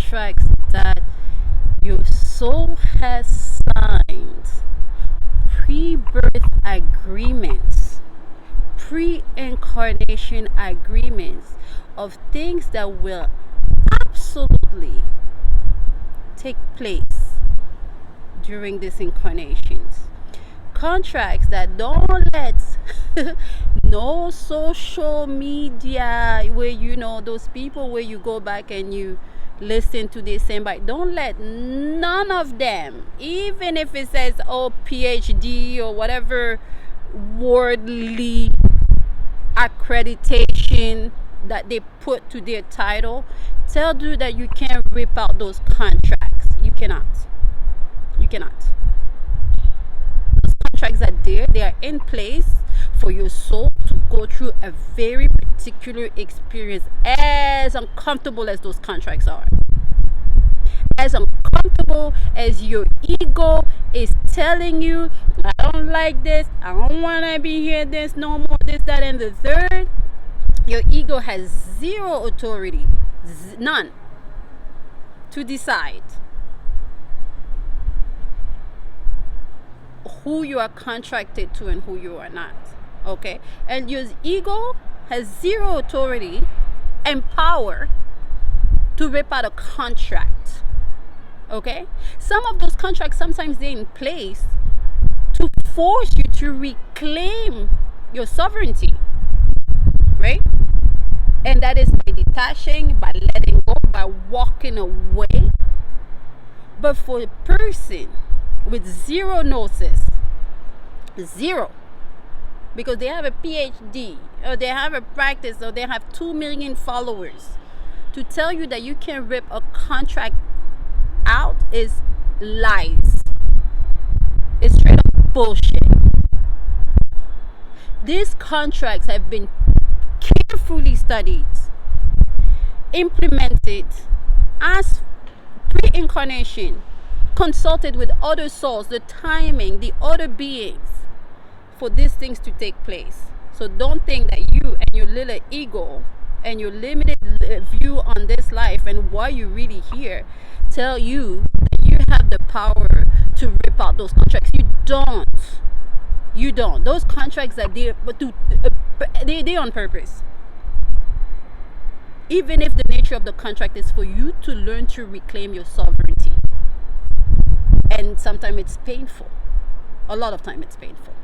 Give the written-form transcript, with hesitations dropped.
contracts that your soul has signed, pre-birth agreements, pre-incarnation agreements of things that will absolutely take place during these incarnations. Contracts that don't let no social media, where those people where you go back and you listen to this and but don't let none of them, even if it says PhD or whatever worldly accreditation that they put to their title, tell you that you can't rip out those contracts. You cannot. Those contracts are there. They are in place for your soul to go through a very particular experience, as uncomfortable as those contracts are, as uncomfortable as your ego is telling you, I don't like this, I don't want to be here, this no more, this, that, and the third. Your ego has zero authority, none, to decide who you are contracted to and who you are not. Okay? And your ego has zero authority and power to rip out a contract. Okay? Some of those contracts, sometimes they're in place to force you to reclaim your sovereignty. Right? And that is by detaching, by letting go, by walking away. But for a person with zero gnosis, zero, because they have a PhD or they have a practice or they have 2 million followers, to tell you that you can rip a contract out is lies. It's straight up bullshit. These contracts have been carefully studied, implemented as pre-incarnation, consulted with other souls, the timing, the other beings, for these things to take place. So don't think that you and your little ego and your limited view on this life and why you're really here tell you that you have the power to rip out those contracts. You don't. Those contracts are there, but they're on purpose. Even if the nature of the contract is for you to learn to reclaim your sovereignty. And sometimes it's painful. A lot of time it's painful.